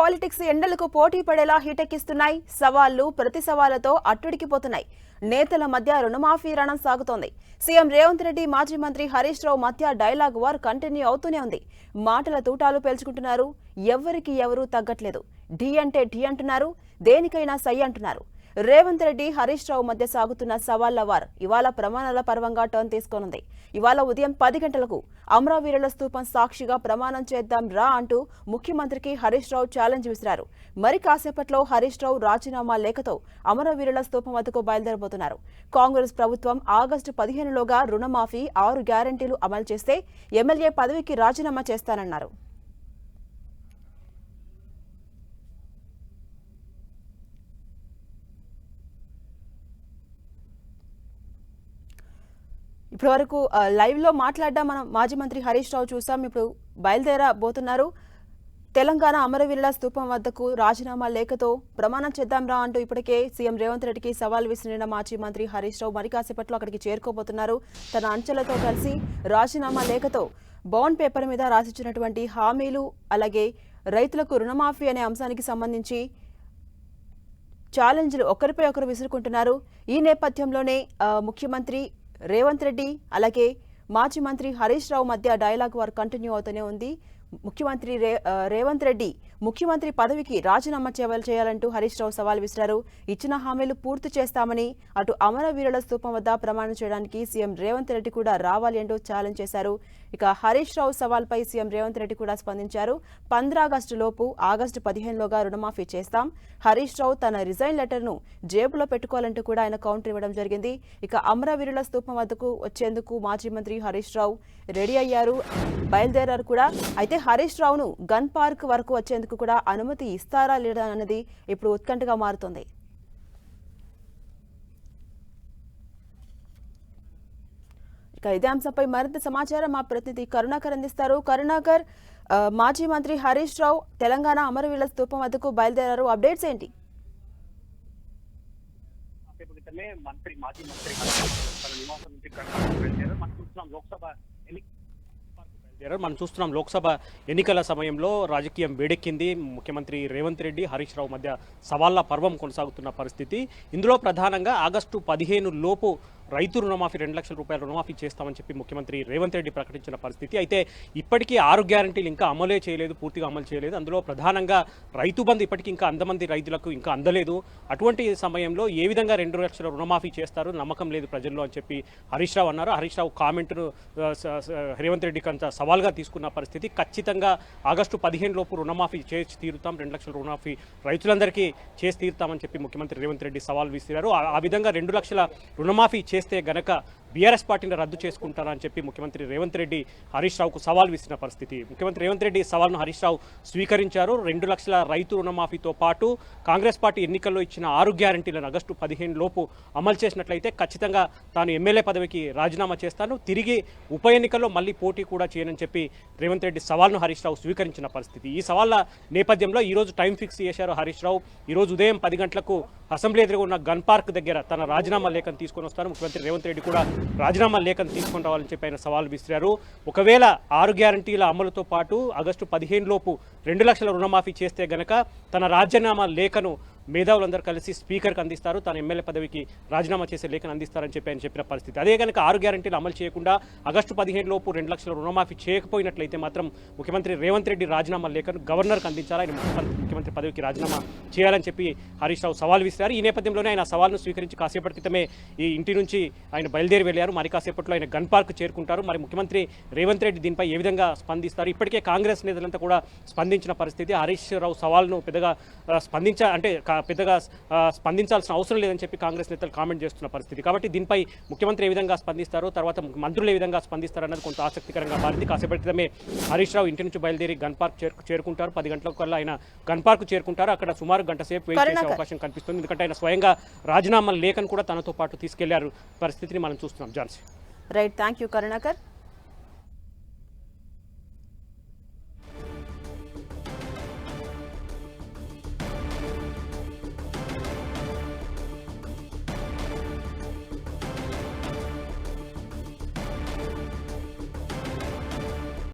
Politics ఎండలకు పోటీ పడేలా హీటెక్కిస్తున్నాయి. సవాళ్లు ప్రతి సవాళ్లతో అట్టుడికిపోతున్నాయి. నేతల మధ్య రుణమాఫీ రణం సాగుతోంది. సీఎం రేవంత్ రెడ్డి, మాజీ మంత్రి హరీష్ రావు మధ్య డైలాగ్ వార్ కంటిన్యూ అవుతూనే ఉంది. మాటల తూటాలు పేల్చుకుంటున్నారు. ఎవరికి ఎవరూ తగ్గట్లేదు. ఢీ అంటే ఢీ అంటున్నారు, దేనికైనా సై అంటున్నారు. రేవంత్ రెడ్డి, హరీష్ రావు మధ్య సాగుతున్న సవాళ్ల వార్ ఇవాళ ప్రమాణాల పర్వంగా టర్న్ తీసుకోనుంది. ఇవాళ ఉదయం 10 గంటలకు అమరవీరుల స్తూపం సాక్షిగా ప్రమాణం చేద్దాం రా అంటూ ముఖ్యమంత్రికి హరీష్ రావు ఛాలెంజ్ విసిరారు. మరి కాసేపట్లో హరీష్ రావు రాజీనామా లేఖతో అమరవీరుల స్తూపం వద్దకు బయలుదేరబోతున్నారు. కాంగ్రెస్ ప్రభుత్వం ఆగస్టు 15లోగా రుణమాఫీ 6 గ్యారంటీలు అమలు చేస్తే ఎమ్మెల్యే పదవికి రాజీనామా చేస్తానన్నారు. ఇప్పటి వరకు లైవ్ లో మాట్లాడడం మనం మాజీ మంత్రి హరీష్ రావు చూసాం. ఇప్పుడు బయలుదేరబోతున్నారు. తెలంగాణ అమరవీరుల స్తూపం వద్దకు రాజీనామా లేఖతో ప్రమాణం చేద్దాం రా అంటూ ఇప్పటికే సీఎం రేవంత్ రెడ్డికి సవాల్ విసిరిన మాజీ మంత్రి హరీష్ రావు మరి కాసేపట్లో అక్కడికి చేరుకోబోతున్నారు. తన అంచెలతో కలిసి రాజీనామా లేఖతో బాండ్ పేపర్ మీద రాసిచ్చినటువంటి హామీలు, అలాగే రైతులకు రుణమాఫీ అనే అంశానికి సంబంధించి ఛాలెంజ్లు ఒకరిపై ఒకరు విసురుకుంటున్నారు. ఈ నేపథ్యంలోనే ముఖ్యమంత్రి రేవంత్ రెడ్డి అలాగే మాజీ మంత్రి హరీష్ రావు మధ్య డైలాగ్ వార్ కంటిన్యూ అవుతూనే ఉంది. ముఖ్యమంత్రి రేవంత్ రెడ్డి ముఖ్యమంత్రి పదవికి రాజీనామా చేయాలంటూ హరీష్ రావు సవాల్ విసిరారు. ఇచ్చిన హామీలు పూర్తి చేస్తామని, అటు అమరవీరుల స్తూపం వద్ద ప్రమాణం చేయడానికి సీఎం రేవంత్ రెడ్డి కూడా రావాలి అంటూ ఛాలెంజ్ చేశారు. ఇక హరీష్ రావు సవాల్పై సీఎం రేవంత్ రెడ్డి కూడా స్పందించారు. 15 ఆగస్టు లోపు ఆగస్టు 15లోగా రుణమాఫీ చేస్తాం. హరీష్ రావు తన రిజైన్ లెటర్ను జేబులో పెట్టుకోవాలంటూ కూడా ఆయన కౌంటర్ ఇవ్వడం జరిగింది. ఇక అమరవీరుల స్తూపం వద్దకు వచ్చేందుకు మాజీ మంత్రి హరీష్ రావు రెడీ అయ్యారు, బయలుదేరారు కూడా. అయితే హరీష్ రావును గన్ పార్క్ వరకు వచ్చేందుకు కూడా అనుమతి ఇస్తారా లేదా అన్నది ఇప్పుడు ఉత్కంఠగా మారుతోంది. ఇక ఇదే అంశంపై మరింత సమాచారం మా ప్రతినిధి కరుణాకర్ అందిస్తారు. కరుణాకర్, మాజీ మంత్రి హరీష్ రావు తెలంగాణ అమరవీరుల స్తూపం వద్దకు బయలుదేరారు. అప్డేట్స్ ఏంటి? మాజీ మంత్రి నివాసం నుంచి మనం చూస్తున్నాం లోక్సభ ఎన్నికల సమయంలో రాజకీయం వేడెక్కింది. ముఖ్యమంత్రి రేవంత్ రెడ్డి, హరీష్ రావు మధ్య సవాళ్ల పర్వం కొనసాగుతున్న పరిస్థితి. ఇందులో ప్రధానంగా ఆగస్టు 15 లోపు రైతు రుణమాఫీ 2 లక్షల రూపాయల రుణమాఫీ చేస్తామని చెప్పి ముఖ్యమంత్రి రేవంత్ రెడ్డి ప్రకటించిన పరిస్థితి. అయితే ఇప్పటికీ 6 గ్యారంటీలు ఇంకా అమలే చేయలేదు, పూర్తిగా అమలు చేయలేదు. అందులో ప్రధానంగా రైతు బంధు ఇప్పటికీ ఇంకా అంతమంది రైతులకు ఇంకా అందలేదు. అటువంటి సమయంలో ఏ విధంగా 2 లక్షల రుణమాఫీ చేస్తారు, నమ్మకం లేదు ప్రజల్లో అని చెప్పి హరీష్ రావు అన్నారు. హరీష్ రావు కామెంట్ను రేవంత్ రెడ్డికి అంత సవాల్గా తీసుకున్న పరిస్థితి. ఖచ్చితంగా ఆగస్టు 15 లోపు రుణమాఫీ చేసి తీరుతాం, 2 లక్షల రుణమాఫీ రైతులందరికీ చేసి తీరుతామని చెప్పి ముఖ్యమంత్రి రేవంత్ రెడ్డి సవాల్ విసిరారు. ఆ విధంగా 2 లక్షల రుణమాఫీ చేస్తే గనక బీఆర్ఎస్ పార్టీని రద్దు చేసుకుంటారని చెప్పి ముఖ్యమంత్రి రేవంత్ రెడ్డి హరీష్ రావుకు సవాల్ విసిరిన పరిస్థితి. ముఖ్యమంత్రి రేవంత్ రెడ్డి సవాల్ను హరీష్ రావు స్వీకరించారు. 2 లక్షల రైతు రుణమాఫీతో పాటు కాంగ్రెస్ పార్టీ ఎన్నికల్లో ఇచ్చిన 6 గ్యారంటీలను ఆగస్టు 15 లోపు అమలు చేసినట్లయితే ఖచ్చితంగా తాను ఎమ్మెల్యే పదవికి రాజీనామా చేస్తాను, తిరిగి ఉప ఎన్నికల్లో మళ్ళీ పోటీ కూడా చేయనని చెప్పి రేవంత్ రెడ్డి సవాల్ను హరీష్ రావు స్వీకరించిన పరిస్థితి. ఈ సవాళ్ళ నేపథ్యంలో ఈరోజు టైం ఫిక్స్ చేశారు హరీష్ రావు. ఈరోజు ఉదయం 10 గంటలకు అసెంబ్లీ ఎదురుగా ఉన్న గన్ పార్క్ దగ్గర తన రాజీనామా లేఖను తీసుకొని వస్తారు. ముఖ్యమంత్రి రేవంత్ రెడ్డి కూడా రాజీనామా లేఖను తీసుకొని రావాలని చెప్పి ఆయన సవాల్ విసిరారు. ఒకవేళ 6 గ్యారంటీల అమలుతో పాటు ఆగస్టు 15 లోపు 2 లక్షల రుణమాఫీ చేస్తే గనక తన రాజీనామా లేఖను మేధావులందరూ కలిసి స్పీకర్కి అందిస్తారు, తన ఎమ్మెల్యే పదవికి రాజీనామా చేసే లేఖను అందిస్తారని చెప్పి ఆయన చెప్పిన పరిస్థితి. అదే కనుక 6 గ్యారంటీలు అమలు చేయకుండా ఆగస్టు 15 లోపు 2 లక్షల రుణమాఫీ చేయకపోయినట్లయితే మాత్రం ముఖ్యమంత్రి రేవంత్ రెడ్డి రాజీనామా లేఖను గవర్నర్కి అందించాలి, ఆయన ముఖ్యమంత్రి పదవికి రాజీనామా చేయాలని చెప్పి హరీష్ రావు సవాల్ విసిరారు. ఈ నేపథ్యంలోనే ఆయన సవాల్ను స్వీకరించి కాసేపటి క్రితమే ఈ ఇంటి నుంచి ఆయన బయలుదేరి వెళ్ళారు. మరి కాసేపట్లో ఆయన గన్ పార్క్ చేరుకుంటారు. మరి ముఖ్యమంత్రి రేవంత్ రెడ్డి దీనిపై ఏ విధంగా స్పందిస్తారు? ఇప్పటికే కాంగ్రెస్ నేతలంతా కూడా స్పందించిన పరిస్థితి. హరీష్ రావు సవాల్ను పెద్దగా స్పందించాల్సిన అవసరం లేదని చెప్పి కాంగ్రెస్ నేతలు కామెంట్ చేస్తున్న పరిస్థితి. కాబట్టి దీనిపై ముఖ్యమంత్రి ఏ విధంగా స్పందిస్తారో, తర్వాత మంత్రులు ఏ విధంగా స్పందిస్తారన్నది కొంత ఆసక్తికరంగా మారింది. కాసేపటి క్రితమే హరీష్ రావు ఇంటి నుంచి బయలుదేరి గన్ పార్క్ చేరుకుంటారు. 10 గంటల కల్లా ఆయన గన్ పార్క్ చేరుకుంటారు. అక్కడ సుమారు గంట సేపు వెయిట్ చేసే అవకాశం కనిపిస్తుంది. ఎందుకంటే ఆయన స్వయంగా రాజీనామా లేఖను కూడా తనతో పాటు తీసుకెళ్లారు పరిస్థితిని మనం చూస్తున్నాం. Jhansi. Right, thank you Karunakar.